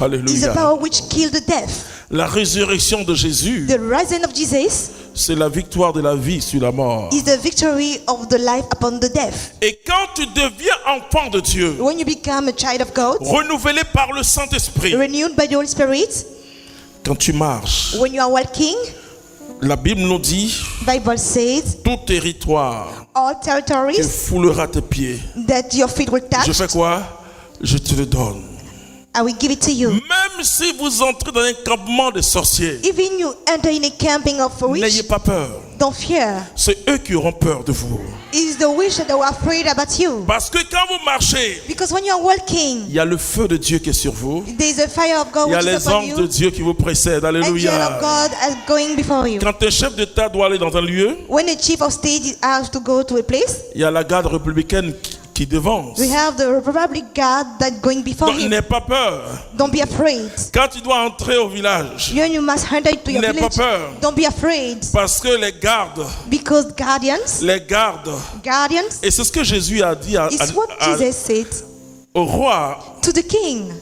is a Alléluia. power which killed the death. La résurrection de Jésus, The rising of Jesus c'est la victoire de la vie sur la mort. is the victory of the life upon the death. Et quand tu deviens enfant de Dieu, When you become a child of God, renouvelé par le Saint-Esprit, renewed by the Holy Spirit, quand tu marches, when you are walking, la Bible nous dit, Bible says, tout territoire all qui territories foulera tes pieds, that your feet will touch, je fais quoi? Je te le donne. I will give it to you. Même si vous entrez dans un campement de sorciers, Even you enter in a camping of n'ayez witch, pas peur. don't fear. C'est eux qui auront peur de vous. It's the witch that are afraid about you. Parce que quand vous marchez, Because when you are walking, il y a le feu de Dieu qui est sur vous. there is a fire of God Il y a which is les upon anges de you. Dieu qui vous précèdent. Angel of Alléluia. God is going before you. Quand un chef d'État doit aller dans un lieu, When the chief of state has to go to a place, il y a la garde républicaine qui devance. we have the Republic Guard that's going before Donc him. n'aie pas peur. Don't be afraid. Quand tu dois entrer au village, You must enter to your N'aie pas village. peur. Don't be afraid. parce que les gardes, Because guardians, et c'est ce que Jésus a dit is what Jesus said au roi. to the king.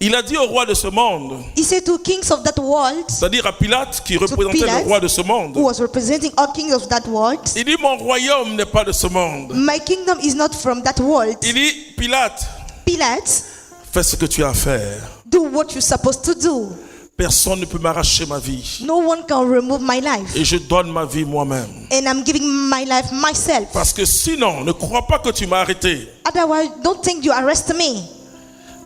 Il a dit au roi de ce monde, He said to kings of that world, c'est-à-dire à Pilate qui représentait Pilate, le roi de ce monde. who was representing all kings of that world, Il dit, mon royaume n'est pas de ce monde. my kingdom is not from that world. Il dit, Pilate, Pilate, fais ce que tu as à faire. do what you're supposed to do. Personne ne peut m'arracher ma vie. No one can remove my life. Et je donne ma vie moi-même. And I'm giving my life myself. Parce que sinon, ne crois pas que tu m'as arrêté. Otherwise, don't think you arrest me.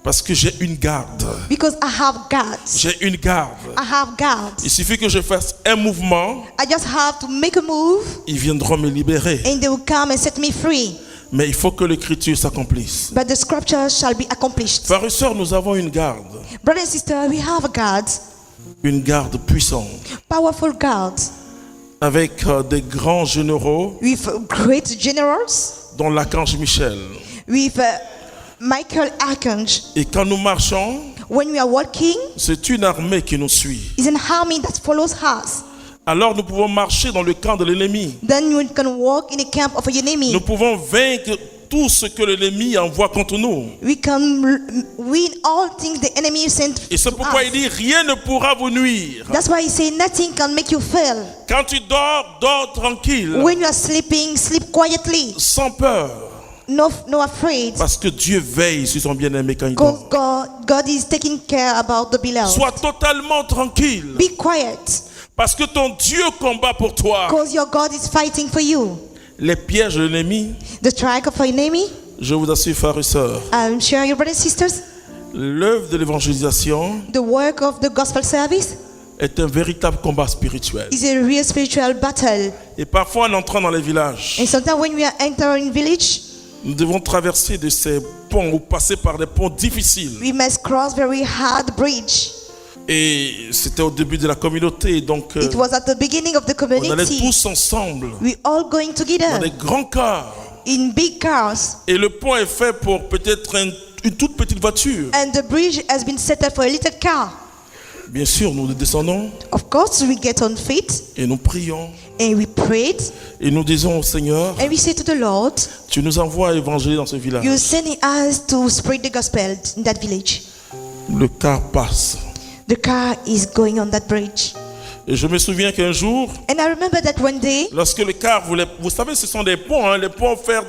Parce que j'ai une garde. Because I have guards. J'ai une garde. I have guards. Il suffit que je fasse un mouvement, I just have to make a move ils viendront me libérer. and they will come and set me free. Mais il faut que l'écriture s'accomplisse. But the scripture shall be accomplished. Frères et sœurs, nous avons une garde. Brothers and sisters, we have a guard, Une garde puissante. powerful guard, Avec des grands généraux, with great generals, dont l'archange Michel. with Michael Archange. Et quand nous marchons, When we are walking, c'est une armée qui nous suit. it's an army that follows us. Alors nous pouvons marcher dans le camp de l'ennemi. Then we can walk in the camp of an enemy. Nous pouvons vaincre tout ce que l'ennemi envoie contre nous. We can win all things the enemy sent Et c'est to pourquoi us. il dit, rien ne pourra vous nuire. That's why he say nothing can make you fail. Quand tu dors, dors tranquille, When you are sleeping, sleep quietly. sans peur. No afraid. Parce que Dieu veille sur son bien-aimé quand il Because dort. God is taking care about the beloved. Sois totalement tranquille. Be quiet. Parce que ton Dieu combat pour toi. Because your God is fighting for you. Les pièges de l'ennemi, The strike of our enemy, je vous assure, frères et sœurs, I'm sure your brothers and sisters, l'œuvre de l'évangélisation the work of the gospel service est un véritable combat spirituel. is a real spiritual battle. Et parfois, en entrant dans les villages, And sometimes when we are entering village, nous devons traverser de ces ponts ou passer par des ponts difficiles. we must cross very hard bridge. Et c'était au début de la communauté, donc It was at the beginning of the on allait community. tous ensemble We all going dans together des grands cars. in big cars. Et le pont est fait pour peut-être une toute petite voiture. And the bridge has been set up for a little car. Bien sûr, nous descendons Of course, we get on feet et nous prions. and we prayed Et nous disons au Seigneur, and we say to the Lord, tu nous envoies à évangéliser dans ce village. you're sending us to spread the gospel in that village. Le car passe. The car is going on that bridge. Et je me souviens qu'un jour, And I remember that one day, lorsque le car voulait... Vous savez, ce sont des ponts, hein, les ponts faits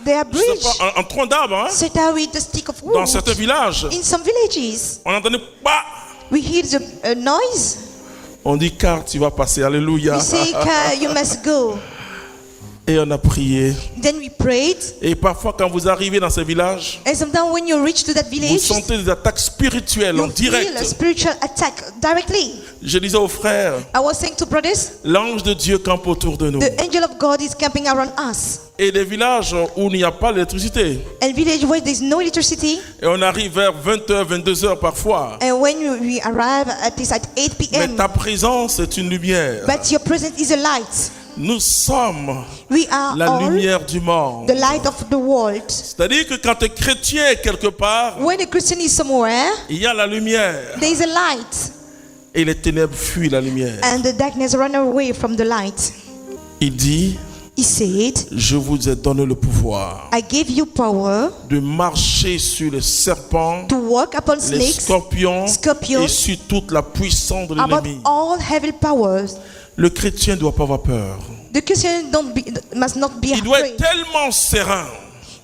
they are je sais bridge pas, en tronc d'arbre. Hein, set out with the stick of dans wood. certains villages, In some villages, on entendait pas. we hear the noise. On dit car tu vas passer. Alléluia. We say, car, you must go. Et on a prié. Then we prayed. Et parfois, quand vous arrivez dans ces villages, And sometimes when you reach to that vous village, sentez des attaques spirituelles en you feel a direct. spiritual attack directly. Je disais aux frères, I was saying to brothers, l'ange de Dieu campe autour de nous. the angel of God is camping around us. Et des villages où il n'y a pas d'électricité. And village where there's no electricity. Et on arrive vers 20h, 22h parfois. And when we arrive at this at 8 Mais p.m., ta présence est une lumière. but your presence is a light. Nous sommes We are la all lumière du monde. the light of the world. C'est-à-dire que quand tu es chrétien quelque part, When a Christian is somewhere, il y a la lumière. there is a light. Et les ténèbres fuient la lumière. And the darkness run away from the light. Il dit, He said, je vous ai donné le pouvoir I gave you power de marcher sur les serpents, to walk upon les snakes, scorpions scorpions, et sur toute la puissance de about l'ennemi. all heavy powers. Le chrétien ne doit pas avoir peur. The Christian must not be Il doit afraid. être tellement serein.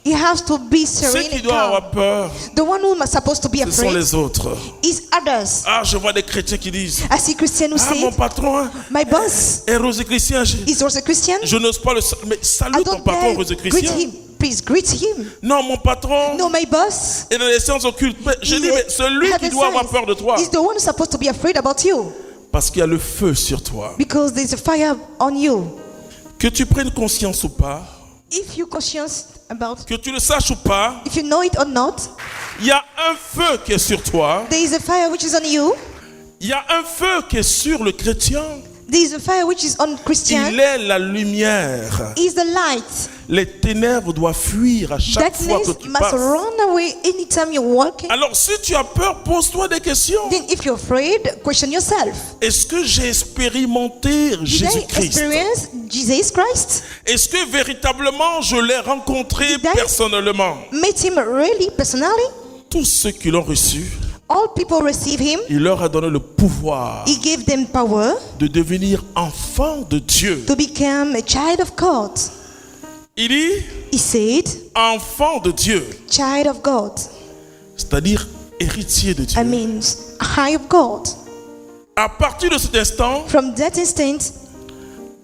He has to be Ceux serene qui and doivent calm. avoir peur, The one who is supposed to be ce sont afraid les autres. is others. Ah, je vois des chrétiens qui disent, I see Christian who ah, mon say, patron hein, my boss est rosé-chrétien. is also Christian. Je n'ose pas le... Mais I salue ton don't patron dare greet rosé-chrétien. him. Please greet him. Non, mon patron No, my boss. est dans les séances occultes. Mais je is dis, a mais celui qui heaven doit avoir science. peur de toi. Is the one who's supposed to be afraid about you. Parce qu'il y a le feu sur toi. Because there's a fire on you. Que tu prennes conscience ou pas, If you're conscious about, que tu le saches ou pas, if you know it or not, il y a un feu qui est sur toi. there is a fire which is on you. Il y a un feu qui est sur le chrétien. There is a fire which is on Christian. Il est la lumière. Is the light. Les ténèbres doivent fuir à chaque fois que Darkness tu must passes. run away anytime you're walking. Alors si tu as peur, pose-toi des questions. Then if you're afraid, question yourself. Est-ce que j'ai expérimenté Did I Jésus-Christ? experience Jesus Christ? Est-ce que véritablement je l'ai rencontré Did I- personnellement? Met him really, personally? Tous ceux qui l'ont reçu, All people receive him. il leur a donné le pouvoir He gave them power de devenir enfants de Dieu. to become a child of God. Il dit He said, enfant de Dieu, child of God. c'est-à-dire héritier de Dieu. I mean, high of God. À partir de cet instant, From that instant,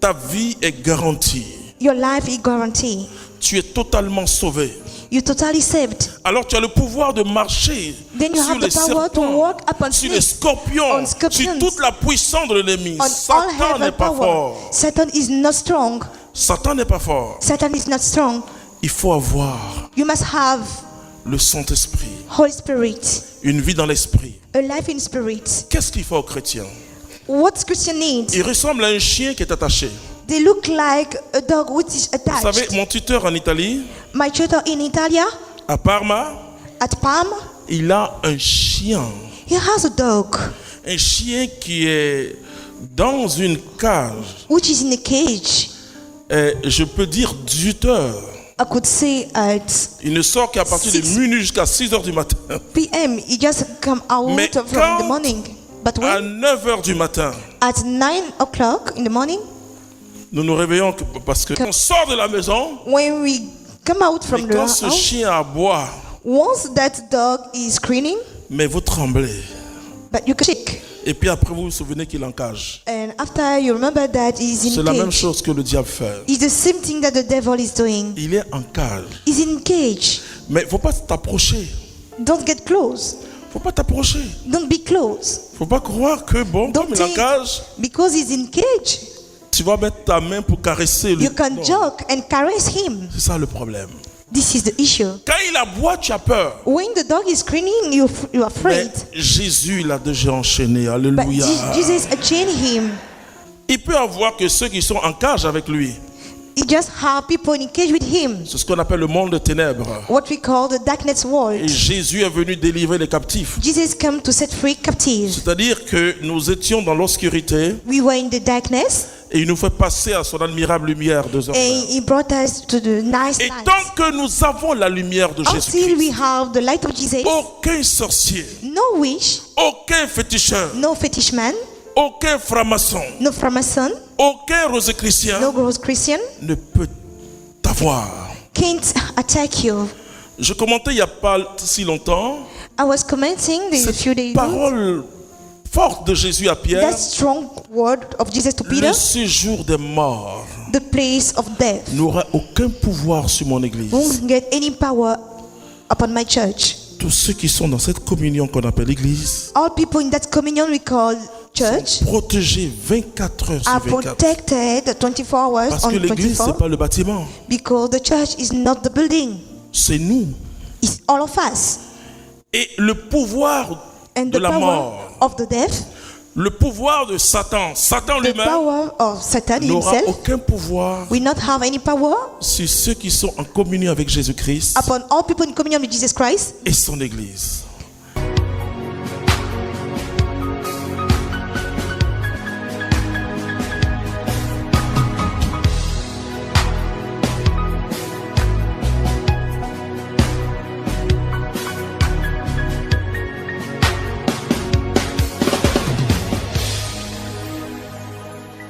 ta vie est garantie. your life is guaranteed. Tu es totalement sauvé. You're totally saved. Alors tu as le pouvoir de marcher Then you sur have les the power to serpents, walk upon sur les snakes, scorpions, on scorpions, sur toute la puissance de l'ennemi. on all Satan n'est heaven pas power. fort. Satan is not strong. Satan n'est pas fort. Satan is not strong. Il faut avoir You must have le Saint-Esprit, Holy Spirit, une vie dans l'esprit. a life in spirit. Qu'est-ce qu'il faut aux chrétiens? What Christian needs? Il ressemble à un chien qui est attaché. They look like a dog which is Vous savez, attached. mon tuteur en Italie, My tutor in Italia, à Parma, at Palm, il a un chien. he has a dog Un chien qui est dans une cage. which is in a cage. Je peux dire tuteur. I could say at Il ne sort qu'à partir de Six. minuit jusqu'à 6 heures du matin. PM, he just come out Mais from quand- the morning. But À when 9 heures du matin, at 9 o'clock in the morning, nous nous réveillons parce que on sort de la maison when we come out et from the quand ce house, chien aboie, once that dog is screaming, mais vous tremblez. but you can shake. Et puis après, vous vous souvenez qu'il est en cage. And after you remember that he's C'est in la même cage. chose que le diable fait. It's the same thing that the devil is doing. Il est en cage. He's in cage. Mais il ne faut pas t'approcher. Don't get close. Il ne faut pas t'approcher. Don't be close. Il ne faut pas croire que, bon, Don't comme il est en think cage, because he's in cage, tu vas mettre ta main pour caresser le... you can Non. joke and caress him. C'est ça le problème. This is the issue. Quand il aboie, tu as peur. When the dog is screaming, you're Mais afraid. Jésus l'a déjà enchaîné. But Alléluia. Jesus chained him. Il peut avoir que ceux qui sont en cage avec lui. He just have people in cage with him. C'est ce qu'on appelle le monde de ténèbres. What we call the darkness Et world. Jésus est venu délivrer les captifs. Jesus came to set free captives. C'est-à-dire que nous étions dans l'obscurité We were in the darkness, et il nous fait passer à son admirable lumière de and he brought us to the nice Et light. tant que nous avons la lumière de Until we Jésus-Christ, have the light of Jesus, aucun sorcier, no witch, aucun féticheur, no fetish man, aucun franc-maçon, no Freemason, aucun rosicrucien no gross Christian ne peut t'avoir. can't attack you. Je commentais il n'y a pas si longtemps I was commenting a few days cette ago parole forte de Jésus à Pierre, that strong word of Jesus to Peter, le séjour des morts the place of death n'aura aucun pouvoir sur mon église. won't get any power upon my church. Tous ceux qui sont dans cette communion qu'on appelle l'église All people in that communion we call church protégés 24 heures are sur 24. protected 24 hours Parce on que l'église, ce 24 n'est pas le bâtiment, because the church is not the building, c'est nous. it's all of us. Et le pouvoir And de the la power mort, of the death, le pouvoir de Satan, Satan the lui-même power of Satan n'aura himself aucun pouvoir will not have any power sur ceux qui sont en communion avec Jésus-Christ upon all people in communion with Jesus Christ et son église.